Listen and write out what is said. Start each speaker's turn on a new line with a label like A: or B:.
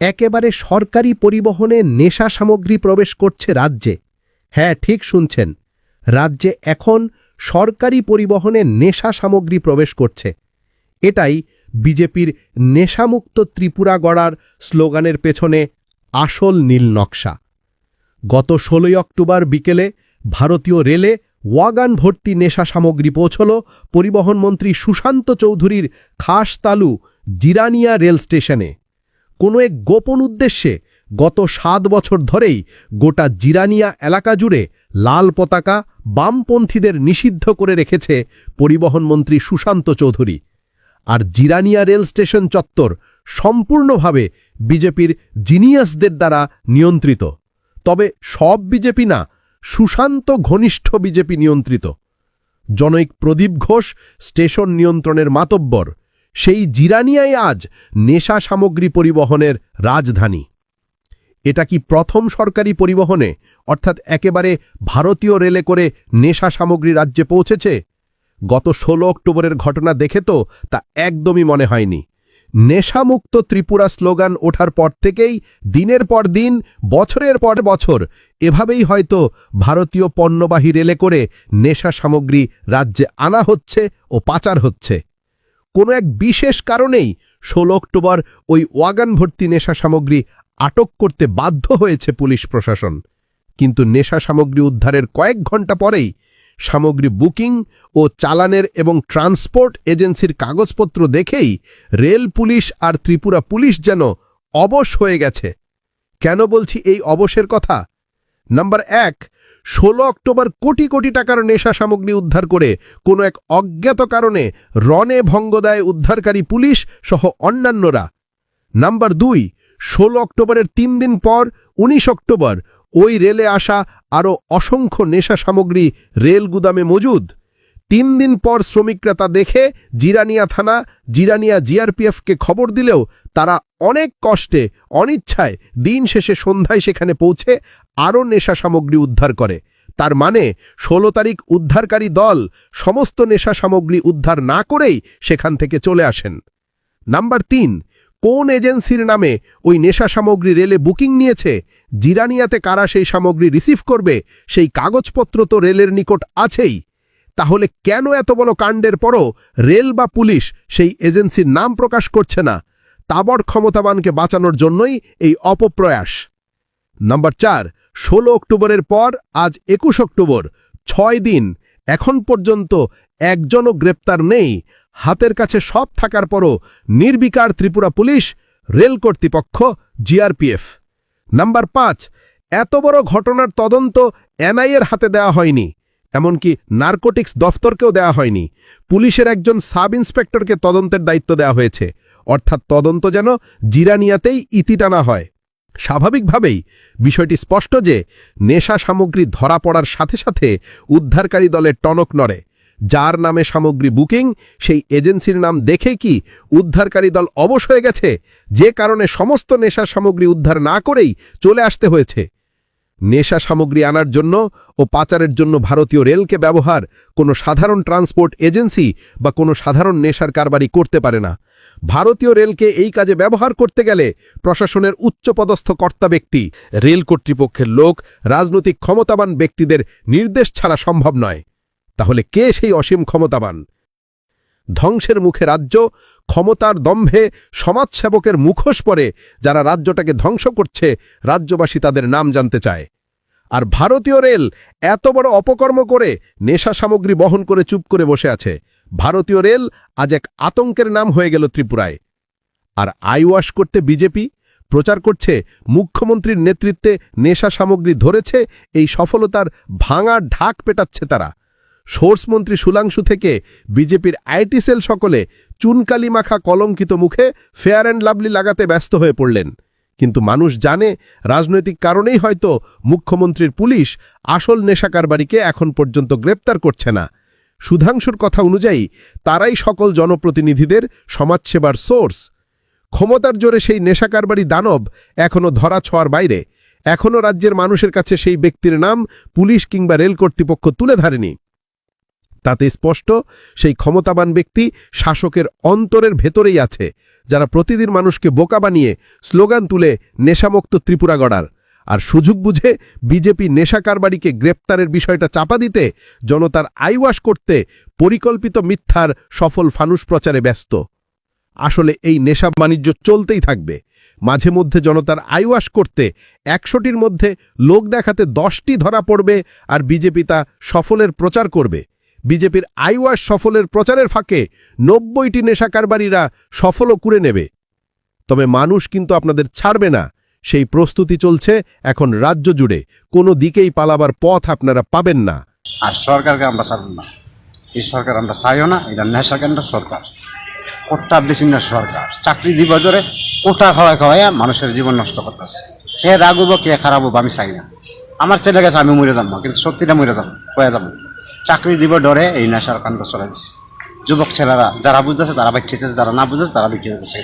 A: একেবারে সরকারি পরিবহনে নেশা সামগ্রী প্রবেশ করছে রাজ্যে। হ্যাঁ, ঠিক শুনছেন, রাজ্যে এখন সরকারি পরিবহনে নেশা সামগ্রী প্রবেশ করছে। এটাই বিজেপির নেশামুক্ত ত্রিপুরা গড়ার স্লোগানের পেছনে আসল নীল নকশা। গত ১৬ অক্টোবর বিকেলে ভারতীয় রেলে ওয়াগান ভর্তি নেশা সামগ্রী পৌঁছল পরিবহন মন্ত্রী সুশান্ত চৌধুরীর খাসতালু জিরানিয়া রেল স্টেশনে। কোনো এক গোপন উদ্দেশ্যে গত ৭ বছর ধরেই গোটা জিরানিয়া এলাকা জুড়ে লাল পতাকা বামপন্থীদের নিষিদ্ধ করে রেখেছে পরিবহন মন্ত্রী সুশান্ত চৌধুরী। আর জিরানিয়া রেল স্টেশন চত্বর সম্পূর্ণভাবে বিজেপির জিনিয়াসদের দ্বারা নিয়ন্ত্রিত। তবে সব বিজেপি না, সুশান্ত ঘনিষ্ঠ বিজেপি নিয়ন্ত্রিত। জনৈক প্রদীপ ঘোষ স্টেশন নিয়ন্ত্রণের মাতব্বর। সেই জিরানিয়ায় আজ নেশা সামগ্রী পরিবহনের রাজধানী। এটা কি প্রথম সরকারি পরিবহনে, অর্থাৎ একেবারে ভারতীয় রেলে করে নেশা সামগ্রী রাজ্যে পৌঁছেছে? গত ১৬ অক্টোবরের ঘটনা দেখে তো তা একদমই মনে হয়নি। নেশামুক্ত ত্রিপুরা স্লোগান ওঠার পর থেকেই দিনের পর দিন, বছরের পর বছর এভাবেই হয়তো ভারতীয় পণ্যবাহী রেলে করে নেশা সামগ্রী রাজ্যে আনা হচ্ছে ও পাচার হচ্ছে। কোনো এক বিশেষ কারণেই ১৬ অক্টোবর ওই ওয়াগান ভর্তি নেশা সামগ্রী আটক করতে বাধ্য হয়েছে পুলিশ প্রশাসন। কিন্তু নেশা সামগ্রী উদ্ধারের কয়েক ঘণ্টা পরেই সামগ্রী বুকিং ও চালানের এবং ট্রান্সপোর্ট এজেন্সির কাগজপত্র দেখেই রেল পুলিশ আর ত্রিপুরা পুলিশ যেন অবশ হয়ে গেছে। কেন বলছি এই অবশের কথা? নাম্বার ১, ১৬ অক্টোবর কোটি কোটি টাকার নেশা সামগ্রী উদ্ধার করে কোনো এক অজ্ঞাত কারণে রণে ভঙ্গ দেয় উদ্ধারকারী পুলিশ সহ অন্যান্যরা। নাম্বার ২, ১৬ অক্টোবরের ৩ দিন পর ১৯ অক্টোবর ওই রেলে আসা আরও অসংখ্য নেশা সামগ্রী রেল গুদামে মজুদ। ৩ দিন পর শ্রমিকরা তা দেখে জিরানিয়া থানা, জিরানিয়া জিআরপিএফকে খবর দিলেও তারা অনেক কষ্টে, অনিচ্ছায় দিন শেষে সন্ধ্যায় সেখানে পৌঁছে আরও নেশা সামগ্রী উদ্ধার করে। তার মানে ১৬ তারিখ উদ্ধারকারী দল সমস্ত নেশা সামগ্রী উদ্ধার না করেই সেখান থেকে চলে আসেন। নাম্বার ৩, কোন এজেন্সির নামে ওই নেশা সামগ্রী রেলে বুকিং নিয়েছে, জিরানিয়াতে কারা সেই সামগ্রী রিসিভ করবে, সেই কাগজপত্র তো রেলের নিকট আছেই। তাহলে কেন এত বড় কাণ্ডের পরও রেল বা পুলিশ সেই এজেন্সির নাম প্রকাশ করছে না? তাবড় ক্ষমতাবানকে বাঁচানোর জন্যই এই অপপ্রয়াস। নাম্বার ৪, ১৬ অক্টোবরের পর আজ ২১ অক্টোবর, ৬ দিন, এখন পর্যন্ত একজনও গ্রেপ্তার নেই। হাতের কাছে সব থাকার পরও নির্বিকার ত্রিপুরা পুলিশ, রেল কর্তৃপক্ষ, জিআরপিএফ। নাম্বার ৫, এত বড় ঘটনার তদন্ত এনআইএর হাতে দেওয়া হয়নি, এমনকি নার্কোটিক্স দফতরকেও দেওয়া হয়নি। পুলিশের একজন সাব ইন্সপেক্টরকে তদন্তের দায়িত্ব দেওয়া হয়েছে, অর্থাৎ তদন্ত যেন জিরানিয়াতেই ইতি টানা হয়। স্বাভাবিকভাবেই বিষয়টি স্পষ্ট যে নেশা সামগ্রী ধরা পড়ার সাথে সাথে উদ্ধারকারী দলের টনক নড়ে। যার নামে সামগ্রী বুকিং, সেই এজেন্সির নাম দেখে কি উদ্ধারকারী দল অবশ হয়ে গেছে, যে কারণে সমস্ত নেশা সামগ্রী উদ্ধার না করেই চলে আসতে হয়েছে। নেশা সামগ্রী আনার জন্য ও পাচারের জন্য ভারতীয় রেলকে ব্যবহার কোনো সাধারণ ট্রান্সপোর্ট এজেন্সি বা কোনো সাধারণ নেশার কারবারি করতে পারে না। ভারতীয় রেলকে এই কাজে ব্যবহার করতে গেলে প্রশাসনের উচ্চপদস্থ কর্তা ব্যক্তি, রেল কর্তৃপক্ষের লোক, রাজনৈতিক ক্ষমতাবান ব্যক্তিদের নির্দেশ ছাড়া সম্ভব নয়। তাহলে কে সেই অসীম ক্ষমতাবান? ধ্বংসের মুখে রাজ্য, ক্ষমতার দম্ভে সমাজসেবকের মুখোশ পরে যারা রাজ্যটাকে ধ্বংস করছে, রাজ্যবাসী তাদের নাম জানতে চায়। আর ভারতীয় রেল এত বড় অপকর্ম করে নেশা সামগ্রী বহন করে চুপ করে বসে আছে। ভারতীয় রেল আজ এক আতঙ্কের নাম হয়ে গেল ত্রিপুরায়। আর আইওয়াশ করতে বিজেপি প্রচার করছে মুখ্যমন্ত্রীর নেতৃত্বে নেশা সামগ্রী ধরেছে, এই সফলতার ভাঙা ঢাক পেটাচ্ছে তারা। সোর্সমন্ত্রী সুলাংশু থেকে বিজেপির আইটি সেল সকলে চুনকালি মাখা কলঙ্কিত মুখে ফেয়ার অ্যান্ড লাভলি লাগাতে ব্যস্ত হয়ে পড়লেন। কিন্তু মানুষ জানে, রাজনৈতিক কারণেই হয়তো মুখ্যমন্ত্রীর পুলিশ আসল নেশা কারবারিকে এখন পর্যন্ত গ্রেপ্তার করছে না। সুধাংশুর কথা অনুযায়ী তারাই সকল জনপ্রতিনিধিদের সমাজসেবার সোর্স। ক্ষমতার জোরে সেই নেশা কারবারি দানব এখনও ধরা ছোঁয়ার বাইরে। এখনও রাজ্যের মানুষের কাছে সেই ব্যক্তির নাম পুলিশ কিংবা রেল কর্তৃপক্ষ তুলে ধরেনি। তাতে স্পষ্ট সেই ক্ষমতাবান ব্যক্তি শাসকের অন্তরের ভেতরেই আছে, যারা প্রতিদিন মানুষকে বোকা বানিয়ে স্লোগান তুলে নেশামুক্ত ত্রিপুরা গড়ার। আর সুযোগ বুঝে বিজেপি নেশা কারবারিকে গ্রেপ্তারের বিষয়টা চাপা দিতে, জনতার আইওয়াশ করতে পরিকল্পিত মিথ্যার সফল ফানুস প্রচারে ব্যস্ত। আসলে এই নেশা বাণিজ্য চলতেই থাকবে। মাঝে মধ্যে জনতার আইওয়াশ করতে ১০০টির মধ্যে লোক দেখাতে ১০টি ধরা পড়বে, আর বিজেপি তা সফলের প্রচার করবে। বিজেপির আইওয়াশ সফলের প্রচারের ফাঁকে ৯০টি নেশা কারবারিরা সফলও করে নেবে। তবে মানুষ কিন্তু আপনাদের ছাড়বে না। সেই প্রস্তুতি চলছে এখন রাজ্য জুড়ে। কোনো দিকেই পালাবার পথ আপনারা পাবেন না।
B: আর সরকারকে আমরা ছাড়ব না, এই সরকার আমরা চাইও না। এটা নেশা কেন্দ্র সরকার, কোটা বেশি না সরকার। চাকরি দিব ধরে কোটা খাওয়ায় মানুষের জীবন নষ্ট করতেছে। কে রাগব কে খারাপ হবো আমি চাই না। আমার ছেলে গেছে, আমি মরে যাবো, কিন্তু সত্যিটা মরে যাবো, হয়ে যাবো। চাকরি দিব ডরে এই নেশার কাণ্ড চলে দিচ্ছে। যুবক ছেলেরা যারা বুঝতেছে তারা বাচ্চাতেছে, যারা না বুঝতেছে তারা বিক্রি যেতেছে।